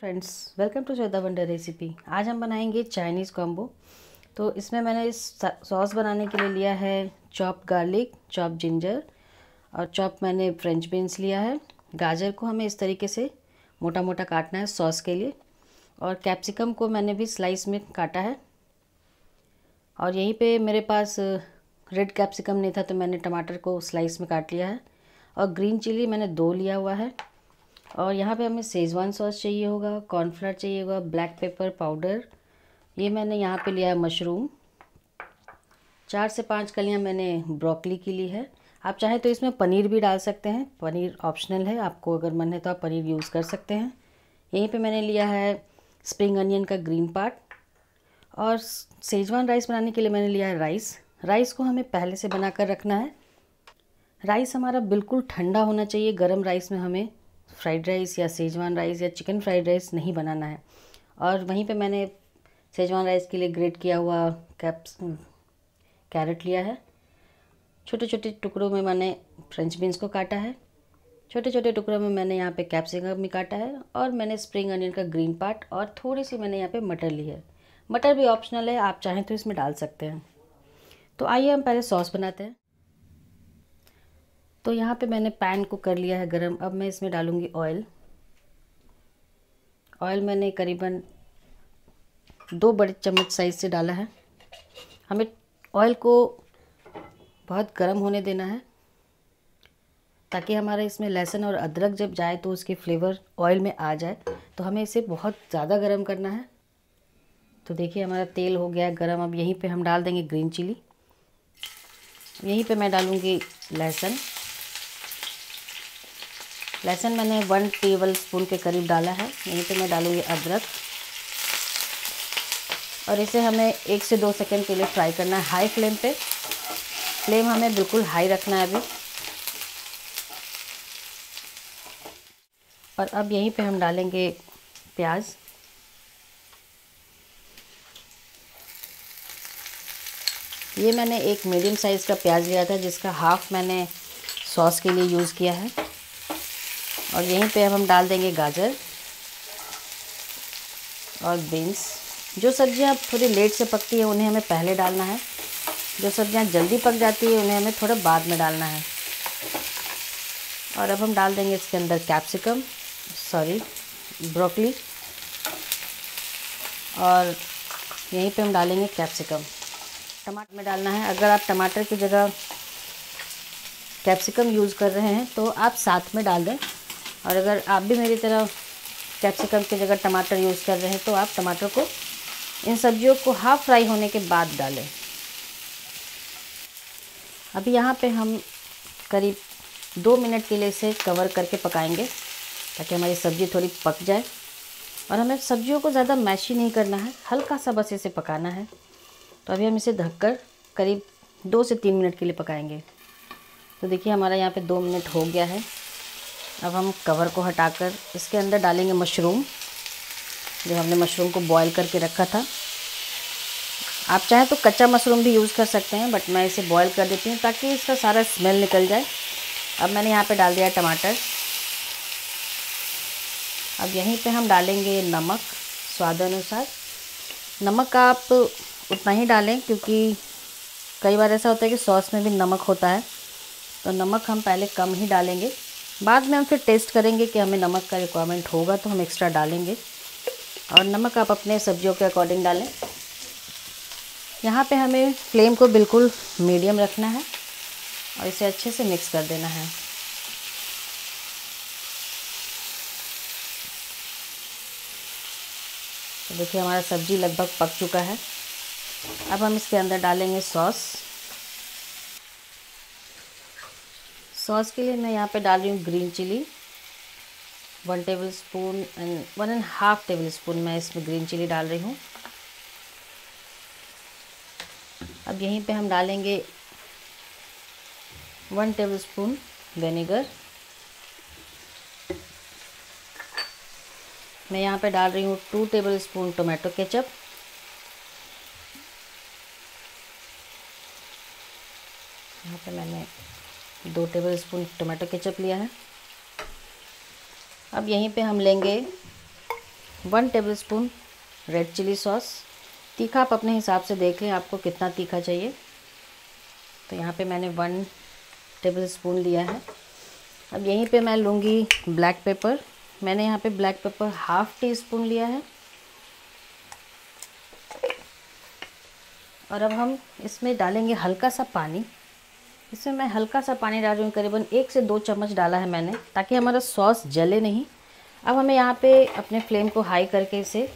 Friends, welcome to Shweta wonder recipe. आज हम बनाएंगे चाइनीज़ कॉम्बो। तो इसमें मैंने इस सॉस बनाने के लिए लिया है चॉप्ड गार्लिक, चॉप्ड जिंजर और चॉप मैंने फ्रेंच बीन्स लिया है। गाजर को हमें इस तरीके से मोटा मोटा काटना है सॉस के लिए, और कैप्सिकम को मैंने भी स्लाइस में काटा है। और यहीं पे मेरे पास रेड कैप्सिकम नहीं था तो मैंने टमाटर को स्लाइस में काट लिया है। और ग्रीन चिली मैंने 2 लिया हुआ है। और यहाँ पे हमें शेजवान सॉस चाहिए होगा, कॉर्नफ्लोर चाहिए होगा, ब्लैक पेपर पाउडर, ये मैंने यहाँ पे लिया है मशरूम, 4 से 5 कलियाँ मैंने ब्रोकली की ली है। आप चाहें तो इसमें पनीर भी डाल सकते हैं, पनीर ऑप्शनल है, आपको अगर मन है तो आप पनीर यूज़ कर सकते हैं। यहीं पे मैंने लिया है स्प्रिंग अनियन का ग्रीन पार्ट। और शेजवान राइस बनाने के लिए मैंने लिया है राइस को हमें पहले से बना कर रखना है। राइस हमारा बिल्कुल ठंडा होना चाहिए। गरम राइस में हमें फ्राइड राइस या शेजवान राइस या चिकन फ्राइड राइस नहीं बनाना है। और वहीं पे मैंने शेजवान राइस के लिए ग्रेट किया हुआ कैरेट लिया है। छोटे छोटे टुकड़ों में मैंने फ्रेंच बीन्स को काटा है। छोटे छोटे टुकड़ों में मैंने यहाँ पे कैप्सिकम भी काटा है। और मैंने स्प्रिंग अनियन का ग्रीन पार्ट और थोड़ी सी मैंने यहाँ पे मटर ली है। मटर भी ऑप्शनल है, आप चाहें तो इसमें डाल सकते हैं। तो आइए हम पहले सॉस बनाते हैं। तो यहाँ पे मैंने पैन को कर लिया है गरम। अब मैं इसमें डालूँगी ऑयल मैंने करीबन 2 बड़े चम्मच साइज़ से डाला है। हमें ऑयल को बहुत गर्म होने देना है ताकि हमारा इसमें लहसुन और अदरक जब जाए तो उसकी फ्लेवर ऑयल में आ जाए। तो हमें इसे बहुत ज़्यादा गर्म करना है। तो देखिए हमारा तेल हो गया है गर्म। अब यहीं पे हम डाल देंगे ग्रीन चिली। यहीं पे मैं डालूँगी लहसुन मैंने 1 टेबल स्पून के करीब डाला है। यहीं पे मैं डालूँगी अदरक और इसे हमें 1 से 2 सेकंड के लिए फ्राई करना है हाई फ्लेम पे। फ्लेम हमें बिल्कुल हाई रखना है अभी। और अब यहीं पे हम डालेंगे प्याज। ये मैंने एक मीडियम साइज़ का प्याज लिया था जिसका हाफ मैंने सॉस के लिए यूज़ किया है। और यहीं पे अब हम डाल देंगे गाजर और बीन्स। जो सब्जियां थोड़ी लेट से पकती हैं उन्हें हमें पहले डालना है। जो सब्जियां जल्दी पक जाती है उन्हें हमें थोड़ा बाद में डालना है। और अब हम डाल देंगे इसके अंदर ब्रोकली। और यहीं पे हम डालेंगे कैप्सिकम। टमाटर में डालना है। अगर आप टमाटर की जगह कैप्सिकम यूज़ कर रहे हैं तो आप साथ में डाल दें। और अगर आप भी मेरी तरह कैप्सिकम की जगह टमाटर यूज़ कर रहे हैं तो आप टमाटर को, इन सब्जियों को हाफ फ्राई होने के बाद डालें। अभी यहाँ पे हम करीब 2 मिनट के लिए इसे कवर करके पकाएंगे ताकि हमारी सब्ज़ी थोड़ी पक जाए। और हमें सब्जियों को ज़्यादा मैशी नहीं करना है, हल्का सा बस इसे पकाना है। तो अभी हम इसे ढककर करीब 2 से 3 मिनट के लिए पकाएंगे। तो देखिए हमारा यहाँ पे 2 मिनट हो गया है। अब हम कवर को हटाकर इसके अंदर डालेंगे मशरूम, जो हमने मशरूम को बॉईल करके रखा था। आप चाहें तो कच्चा मशरूम भी यूज़ कर सकते हैं, बट मैं इसे बॉईल कर देती हूँ ताकि इसका सारा स्मेल निकल जाए। अब मैंने यहाँ पे डाल दिया टमाटर। अब यहीं पे हम डालेंगे नमक स्वाद अनुसार। नमक आप उतना ही डालें क्योंकि कई बार ऐसा होता है कि सॉस में भी नमक होता है, तो नमक हम पहले कम ही डालेंगे। बाद में हम फिर टेस्ट करेंगे कि हमें नमक का रिक्वायरमेंट होगा तो हम एक्स्ट्रा डालेंगे। और नमक आप अपने सब्जियों के अकॉर्डिंग डालें। यहाँ पे हमें फ्लेम को बिल्कुल मीडियम रखना है और इसे अच्छे से मिक्स कर देना है। तो देखिए हमारा सब्जी लगभग पक चुका है। अब हम इसके अंदर डालेंगे सॉस के लिए मैं यहाँ पे डाल रही हूँ green chilli 1 tablespoon and 1.5 tablespoon मैं इसमें ग्रीन चिली डाल रही हूँ। अब यहीं पे हम डालेंगे 1 टेबल स्पून विनेगर। मैं यहाँ पे डाल रही हूँ 2 टेबल स्पून टोमेटो केचप। यहाँ पे मैंने 2 टेबल स्पून टोमेटो केचप लिया है। अब यहीं पे हम लेंगे 1 टेबलस्पून रेड चिली सॉस। तीखा आप अपने हिसाब से देख लें आपको कितना तीखा चाहिए। तो यहाँ पे मैंने 1 टेबलस्पून लिया है। अब यहीं पे मैं लूँगी ब्लैक पेपर। मैंने यहाँ पे ब्लैक पेपर ½ टीस्पून लिया है। और अब हम इसमें डालेंगे हल्का सा पानी। इसमें मैं हल्का सा पानी डाल रही हूँ, करीबन 1 से 2 चम्मच डाला है मैंने, ताकि हमारा सॉस जले नहीं। अब हमें यहाँ पे अपने फ्लेम को हाई करके इसे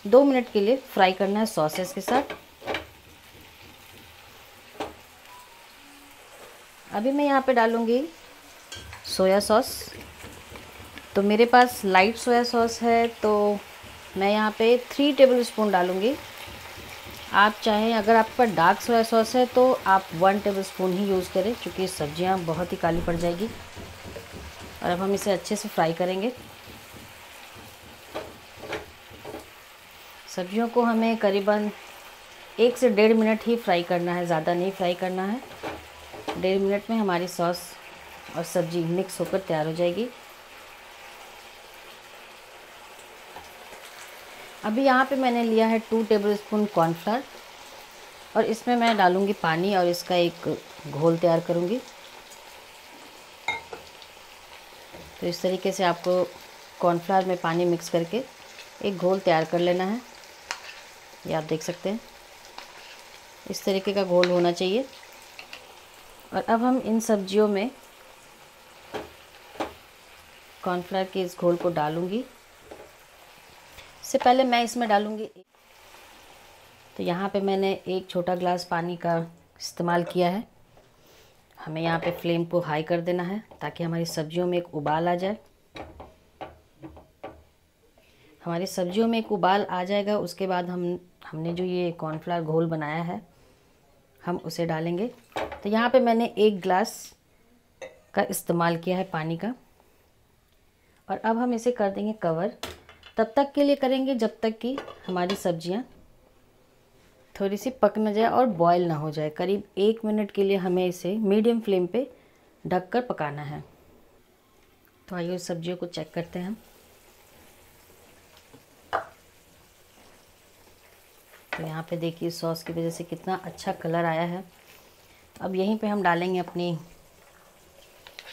2 मिनट के लिए फ्राई करना है सॉसेस के साथ। अभी मैं यहाँ पे डालूँगी सोया सॉस। तो मेरे पास लाइट सोया सॉस है, तो मैं यहाँ पे 3 टेबलस्पून डालूँगी। आप चाहें, अगर आपके पास डार्क सोया सॉस है तो आप 1 टेबलस्पून ही यूज़ करें, क्योंकि सब्जियां बहुत ही काली पड़ जाएगी। और अब हम इसे अच्छे से फ्राई करेंगे। सब्जियों को हमें करीबन 1 से 1.5 मिनट ही फ्राई करना है, ज़्यादा नहीं फ्राई करना है। 1.5 मिनट में हमारी सॉस और सब्जी मिक्स होकर तैयार हो जाएगी। अभी यहाँ पे मैंने लिया है 2 टेबलस्पून कॉर्नफ्लावर, और इसमें मैं डालूँगी पानी और इसका एक घोल तैयार करूँगी। तो इस तरीके से आपको कॉर्नफ्लावर में पानी मिक्स करके एक घोल तैयार कर लेना है। ये आप देख सकते हैं, इस तरीके का घोल होना चाहिए। और अब हम इन सब्जियों में कॉर्नफ्लावर के इस घोल को डालूँगी। इससे पहले मैं इसमें डालूँगी, तो यहाँ पे मैंने 1 छोटा ग्लास पानी का इस्तेमाल किया है। हमें यहाँ पे फ्लेम को हाई कर देना है, ताकि हमारी सब्जियों में एक उबाल आ जाए। हमारी सब्जियों में एक उबाल आ जाएगा, उसके बाद हमने जो ये कॉर्नफ्लावर घोल बनाया है हम उसे डालेंगे। तो यहाँ पे मैंने 1 ग्लास का इस्तेमाल किया है पानी का। और अब हम इसे कर देंगे कवर। तब तक के लिए करेंगे जब तक कि हमारी सब्जियाँ थोड़ी सी पक न जाए और बॉयल ना हो जाए। करीब 1 मिनट के लिए हमें इसे मीडियम फ्लेम पे ढककर पकाना है। तो आइए सब्जियों को चेक करते हैं हम। तो यहाँ पे देखिए सॉस की वजह से कितना अच्छा कलर आया है। अब यहीं पे हम डालेंगे अपनी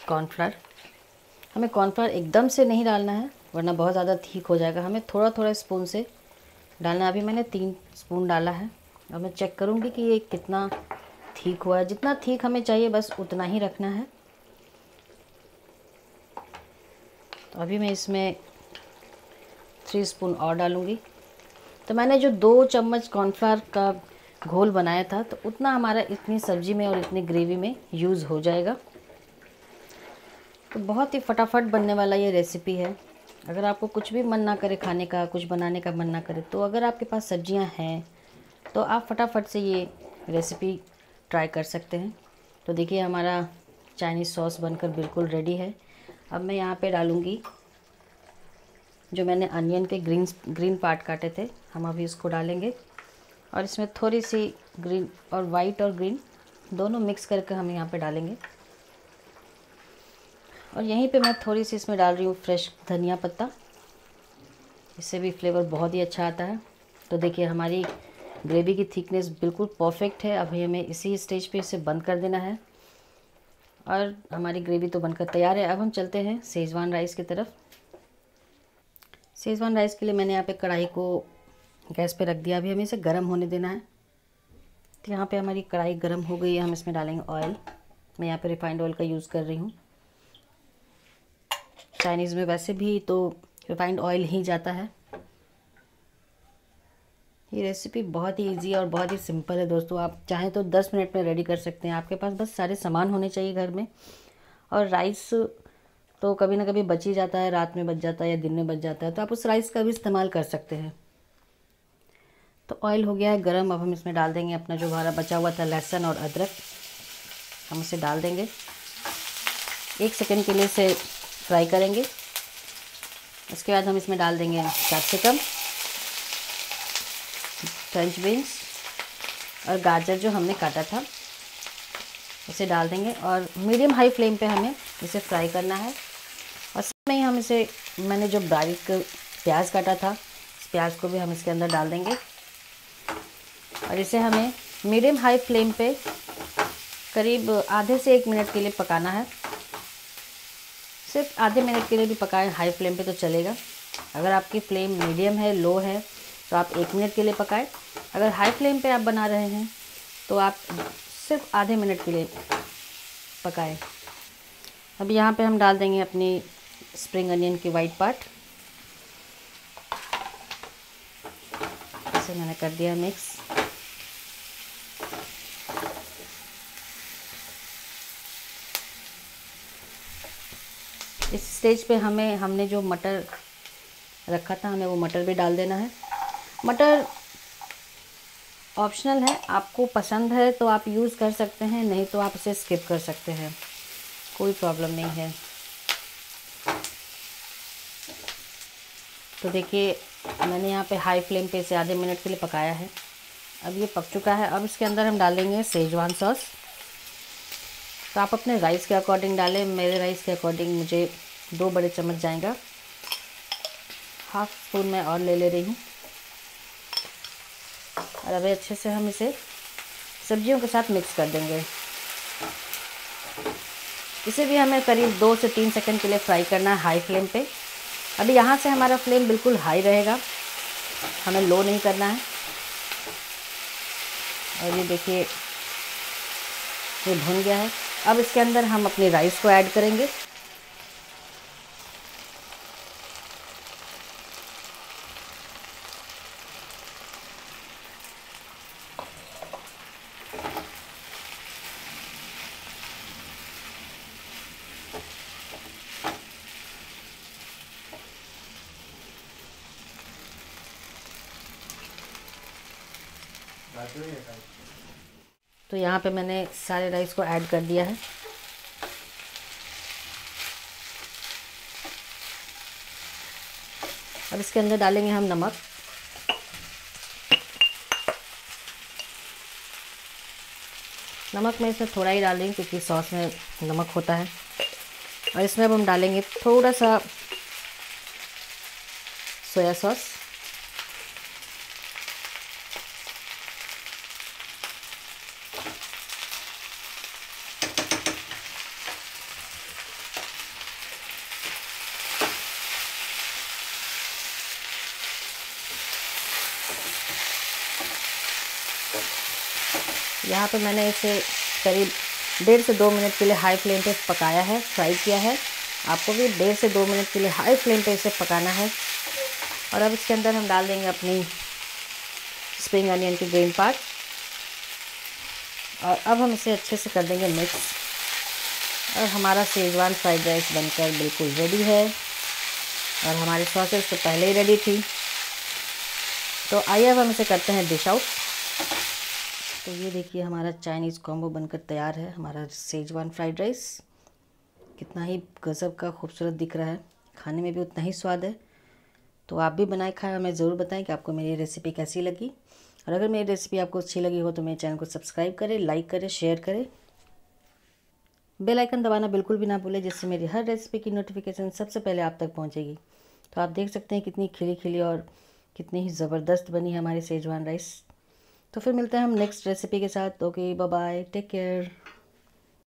कॉर्नफ्लावर। हमें कॉर्नफ्लावर एकदम से नहीं डालना है, वरना बहुत ज़्यादा थिक हो जाएगा। हमें थोड़ा थोड़ा स्पून से डालना है। अभी मैंने 3 स्पून डाला है, और मैं चेक करूँगी कि ये कितना थिक हुआ है। जितना थिक हमें चाहिए बस उतना ही रखना है। तो अभी मैं इसमें 3 स्पून और डालूँगी। तो मैंने जो 2 चम्मच कॉर्नफ्लावर का घोल बनाया था, तो उतना हमारा इतनी सब्जी में और इतनी ग्रेवी में यूज़ हो जाएगा। तो बहुत ही फटाफट बनने वाला ये रेसिपी है। अगर आपको कुछ भी मन ना करे खाने का, कुछ बनाने का मन ना करे, तो अगर आपके पास सब्जियां हैं तो आप फटाफट से ये रेसिपी ट्राई कर सकते हैं। तो देखिए हमारा चाइनीज़ सॉस बनकर बिल्कुल रेडी है। अब मैं यहाँ पे डालूँगी जो मैंने अनियन के ग्रीन पार्ट काटे थे, हम अभी इसको डालेंगे। और इसमें थोड़ी सी ग्रीन और वाइट और ग्रीन दोनों मिक्स करके हम यहाँ पे डालेंगे। और यहीं पे मैं थोड़ी सी इसमें डाल रही हूँ फ्रेश धनिया पत्ता, इससे भी फ्लेवर बहुत ही अच्छा आता है। तो देखिए हमारी ग्रेवी की थिकनेस बिल्कुल परफेक्ट है। अभी हमें इसी स्टेज पे इसे बंद कर देना है, और हमारी ग्रेवी तो बनकर तैयार है। अब हम चलते हैं शेज़वान राइस की तरफ। शेज़वान राइस के लिए मैंने यहाँ पे कढ़ाई को गैस पे रख दिया। अभी हमें इसे गर्म होने देना है। तो यहाँ पे हमारी कढ़ाई गर्म हो गई है। हम इसमें डालेंगे ऑयल। मैं यहाँ पे रिफाइंड ऑयल का यूज़ कर रही हूँ। चाइनीज़ में वैसे भी तो रिफाइंड ऑयल ही जाता है। ये रेसिपी बहुत ही इजी और बहुत ही सिंपल है दोस्तों। आप चाहें तो 10 मिनट में रेडी कर सकते हैं। आपके पास बस सारे सामान होने चाहिए घर में। और राइस तो कभी ना कभी बच ही जाता है, रात में बच जाता है या दिन में बच जाता है, तो आप उस राइस का भी इस्तेमाल कर सकते हैं। तो ऑयल हो गया है गरम। अब हम इसमें डाल देंगे अपना जो हमारा बचा हुआ था लहसुन और अदरक, हम इसे डाल देंगे। 1 सेकंड के लिए इसे फ्राई करेंगे। उसके बाद हम इसमें डाल देंगे कैप्सिकम, फ्रेंच बीन्स और गाजर जो हमने काटा था, इसे डाल देंगे। और मीडियम हाई फ्लेम पे हमें इसे फ्राई करना है। और इसमें ही हम इसे, मैंने जो बारीक प्याज काटा था, इस प्याज को भी हम इसके अंदर डाल देंगे और इसे हमें मीडियम हाई फ्लेम पे करीब आधे से 1 मिनट के लिए पकाना है। सिर्फ आधे मिनट के लिए भी पकाएं, हाई फ्लेम पे तो चलेगा। अगर आपकी फ्लेम मीडियम है, लो है, तो आप 1 मिनट के लिए पकाएं। अगर हाई फ्लेम पे आप बना रहे हैं तो आप सिर्फ आधे मिनट के लिए पकाएं। अब यहाँ पे हम डाल देंगे अपनी स्प्रिंग अनियन की वाइट पार्ट। इसे मैंने कर दिया मिक्स। इस स्टेज पे हमने जो मटर रखा था, हमें वो मटर भी डाल देना है। मटर ऑप्शनल है, आपको पसंद है तो आप यूज़ कर सकते हैं, नहीं तो आप इसे स्किप कर सकते हैं, कोई प्रॉब्लम नहीं है। तो देखिए मैंने यहाँ पे हाई फ्लेम पे इसे आधे मिनट के लिए पकाया है। अब ये पक चुका है। अब इसके अंदर हम डालेंगे शेजवान सॉस। तो आप अपने राइस के अकॉर्डिंग डालें, मेरे राइस के अकॉर्डिंग मुझे 2 बड़े चम्मच जाएगा। हाफ स्पून मैं और ले रही हूँ। और अब अच्छे से हम इसे सब्जियों के साथ मिक्स कर देंगे। इसे भी हमें करीब 2 से 3 सेकंड के लिए फ्राई करना है हाई फ्लेम पे। अभी यहाँ से हमारा फ्लेम बिल्कुल हाई रहेगा, हमें लो नहीं करना है। और ये देखिए ये भुन गया है। अब इसके अंदर हम अपने राइस को ऐड करेंगे। तो यहाँ पे मैंने सारे राइस को ऐड कर दिया है। अब इसके अंदर डालेंगे हम नमक। नमक मैं इसमें थोड़ा ही डालेंगे क्योंकि सॉस में नमक होता है। और इसमें अब हम डालेंगे थोड़ा सा सोया सॉस। यहाँ पे मैंने इसे करीब 1.5 से 2 मिनट के लिए हाई फ्लेम पे पकाया है, फ्राई किया है। आपको भी 1.5 से 2 मिनट के लिए हाई फ्लेम पे इसे पकाना है। और अब इसके अंदर हम डाल देंगे अपनी स्प्रिंग अनियन की ग्रीन पार्ट। और अब हम इसे अच्छे से कर देंगे मिक्स। और हमारा शेजवान फ्राइड राइस बनकर बिल्कुल रेडी है। और हमारी सॉसेस तो पहले ही रेडी थी। तो आइए अब हम इसे करते हैं डिश आउट। तो ये देखिए हमारा चाइनीज़ कॉम्बो बनकर तैयार है। हमारा शेजवान फ्राइड राइस कितना ही गज़ब का खूबसूरत दिख रहा है, खाने में भी उतना ही स्वाद है। तो आप भी बनाए खाएं, हमें ज़रूर बताएं कि आपको मेरी रेसिपी कैसी लगी। और अगर मेरी रेसिपी आपको अच्छी लगी हो तो मेरे चैनल को सब्सक्राइब करें, लाइक करें, शेयर करें। बेल आइकन दबाना बिल्कुल भी ना भूलें, जिससे मेरी हर रेसिपी की नोटिफिकेशन सबसे पहले आप तक पहुंचेगी। तो आप देख सकते हैं कितनी खिली खिली और कितनी ही ज़बरदस्त बनी है हमारी शेजवान राइस। तो फिर मिलते हैं हम नेक्स्ट रेसिपी के साथ। Okay, bye bye, take care.